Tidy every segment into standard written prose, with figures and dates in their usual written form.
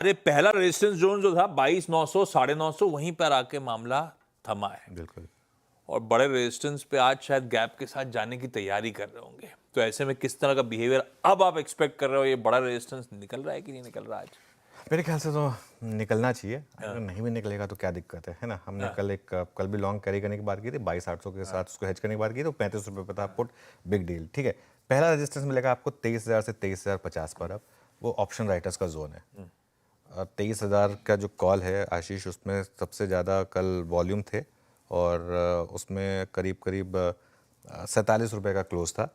अरे पहला resistance zone जो था 22,900 950 वहीं पर आके मामला थमा है बिल्कुल। और बड़े रेजिस्टेंस पे आज शायद गैप के साथ जाने की तैयारी कर रहे होंगे। तो ऐसे में किस तरह का बिहेवियर अब आप एक्सपेक्ट कर रहे हो? ये बड़ा रेजिस्टेंस निकल रहा है कि नहीं निकल रहा आज? मेरे ख्याल से तो निकलना चाहिए। अगर नहीं भी निकलेगा तो क्या दिक्कत है ना? हमने कल भी लॉन्ग कैरी करने की बात की थी, 22,800 के साथ उसको हेज करने की बात की, तो 35 रुपये पे था पुट, बिग डील। ठीक है, पहला रेजिस्टेंस मिलेगा आपको 23,000 से 23,050 पर। अब वो ऑप्शन राइटर्स का जोन है। 23,000 का जो कॉल है आशीष, उसमें सबसे ज़्यादा कल वॉल्यूम थे और उसमें करीब करीब 47 रुपये का क्लोज था।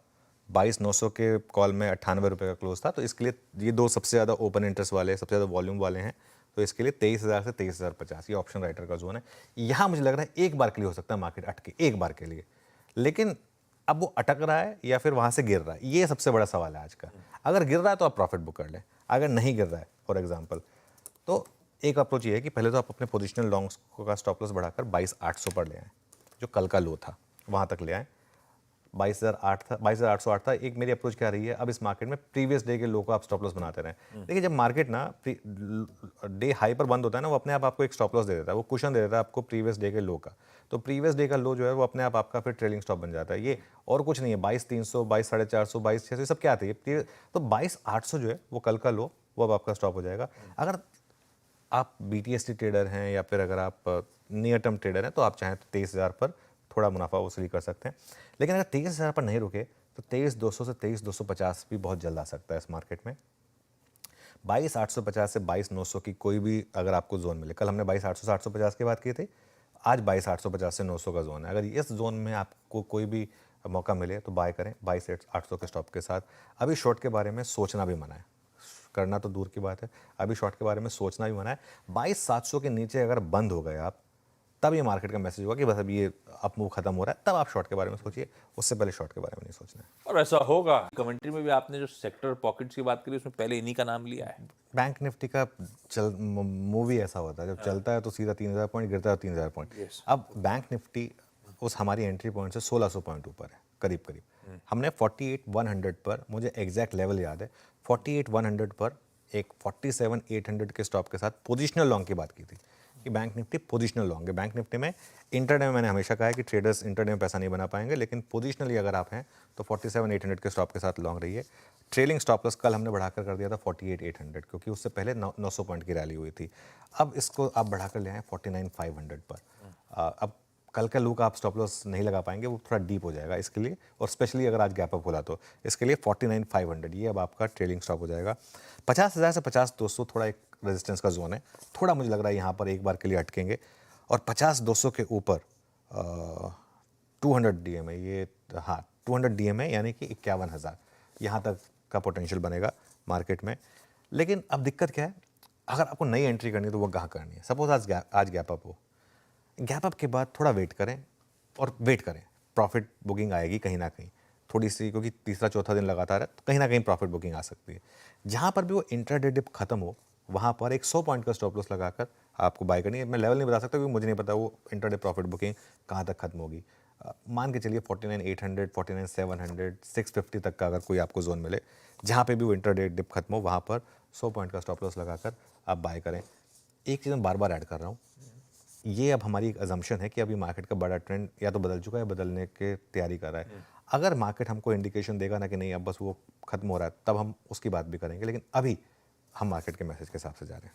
22,900 के कॉल में 98 रुपये का क्लोज था। तो इसके लिए ये दो सबसे ज़्यादा ओपन इंटरेस्ट वाले, सबसे ज़्यादा वॉल्यूम वाले हैं। तो इसके लिए 23,000 से 23,050 ये ऑप्शन राइटर का जोन है। यहाँ मुझे लग रहा है एक बार के लिए हो सकता है मार्केट अटके, एक बार के लिए। लेकिन अब वो अटक रहा है या फिर वहाँ से गिर रहा है, ये सबसे बड़ा सवाल है आज का। अगर गिर रहा है तो आप प्रॉफिट बुक कर लें, अगर नहीं गिर रहा है फॉर एग्जाम्पल, तो एक अप्रोच ये है कि पहले तो आप अपने पोजिशनल लॉन्ग्स का स्टॉप लॉस बढ़ाकर 22,800 पर ले आए, जो कल का लो था वहाँ तक ले आए। 22,008 था, 22,808 था। एक मेरी अप्रोच क्या रही है, अब इस मार्केट में प्रीवियस डे के लो को आप स्टॉप लॉस बनाते रहें। देखिए जब मार्केट ना डे हाई पर बंद होता है ना, वो अपने आप आपको एक स्टॉप लॉस दे देता है, वो कुशन दे देता है आपको प्रीवियस डे के लो का। तो प्रीवियस डे का लो जो है वो अपने आप आपका फिर ट्रेलिंग स्टॉप बन जाता है। ये और कुछ नहीं है। 22,300, 22,450, 22,600 सब क्या थे? तो 22,800 जो है वो कल का लो, वो अब आपका स्टॉप हो जाएगा। अगर आप BTST ट्रेडर हैं या फिर अगर आप नियर टर्म ट्रेडर हैं तो आप चाहें तो 23,000 पर थोड़ा मुनाफा वसूली कर सकते हैं। लेकिन अगर 23,000 पर नहीं रुके तो 23,200 से 23,250 भी बहुत जल्द आ सकता है इस मार्केट में। 22,850 से 22,900 की कोई भी अगर आपको जोन मिले, कल हमने 22,800 से 850 की बात की थी, आज 22,850 से 900 का जोन है। अगर इस जोन में आपको कोई भी मौका मिले तो बाय करें 22,800 के स्टॉप के साथ। अभी शॉर्ट के बारे में सोचना भी मना है, करना तो दूर की बात है, अभी शॉर्ट के बारे में सोचना भी मना है। 22,700 के नीचे अगर बंद हो गए आप, तब ये मार्केट का मैसेज होगा कि बस अब ये अप मूव खत्म हो रहा है, तब आप शॉर्ट के बारे में सोचिए, उससे पहले शॉर्ट के बारे में नहीं सोचना है। और ऐसा होगा। कमेंट्री में भी आपने जो सेक्टर पॉकेट्स की बात करी उसमें पहले इन्हीं का नाम लिया है। बैंक निफ्टी का मूवी ऐसा होता है, जब चलता है तो सीधा 3,000 पॉइंट, गिरता है 3,000 पॉइंट। Yes. अब बैंक निफ्टी उस हमारी एंट्री पॉइंट से 1,600 पॉइंट ऊपर है करीब करीब। हमने 48,100 पर, मुझे एग्जैक्ट लेवल याद है, 48,100 पर एक 47,800 के स्टॉप के साथ पोजिशनल लॉन्ग की बात की थी कि बैंक निफ्टी पोजिशनल लॉन्ग है। बैंक निफ्टी में इंटरडे में मैंने हमेशा कहा है कि ट्रेडर्स इंटरडे में पैसा नहीं बना पाएंगे, लेकिन पोजिशनली अगर आप हैं तो 47,800 के स्टॉप के साथ लॉन्ग रही है। ट्रेलिंग स्टॉप लॉस कल हमने बढ़ाकर कर दिया था 48,800, क्योंकि उससे पहले 900 पॉइंट की रैली हुई थी। अब इसको आप बढ़ाकर ले आए 49,500 पर। अब कल का लूक आप स्टॉप लॉस नहीं लगा पाएंगे, वो थोड़ा डीप हो जाएगा इसके लिए, और स्पेशली अगर आज गैप अप होला तो इसके लिए 49,500 ये अब आपका ट्रेलिंग स्टॉप हो जाएगा। 50,000 से 50,200 थोड़ा एक रेजिस्टेंस का जोन है, थोड़ा मुझे लग रहा है यहाँ पर एक बार के लिए अटकेंगे। और 50,200 के ऊपर 200 DM है ये, हाँ 200 DM है, यानी कि 51,000 यहाँ तक का पोटेंशियल बनेगा मार्केट में। लेकिन अब दिक्कत क्या है, अगर आपको नई एंट्री करनी है तो वो कहाँ करनी है? सपोज आज गैप अप हो, गैप अप के बाद थोड़ा वेट करें और वेट करें, प्रॉफिट बुकिंग आएगी कहीं ना कहीं थोड़ी सी, क्योंकि तीसरा चौथा दिन लगातार है तो कहीं ना कहीं प्रॉफिट बुकिंग आ सकती है। जहाँ पर भी वो इंट्राडे डिप खत्म हो, वहाँ पर एक 100 पॉइंट का स्टॉप लॉस लगाकर आपको बाय करनी है। मैं लेवल नहीं बता सकता क्योंकि मुझे नहीं पता वो इंट्राडे प्रॉफिट बुकिंग कहाँ तक खत्म होगी। मान के चलिए 49,800, 49,700, 650 तक का अगर कोई आपको जोन मिले जहाँ पे भी वो इंट्राडे डिप खत्म हो, वहाँ पर 100 पॉइंट का स्टॉप लॉस लगाकर आप बाय करें। एक चीज़ मैं बार बार ऐड कर रहा हूँ, ये अब हमारी एक अजम्पशन है कि अभी मार्केट का बड़ा ट्रेंड या तो बदल चुका है या बदलने की तैयारी कर रहा है। अगर मार्केट हमको इंडिकेशन देगा ना कि नहीं अब बस वो खत्म हो रहा है, तब हम उसकी बात भी करेंगे, लेकिन अभी हम मार्केट के मैसेज के हिसाब से जा रहे हैं।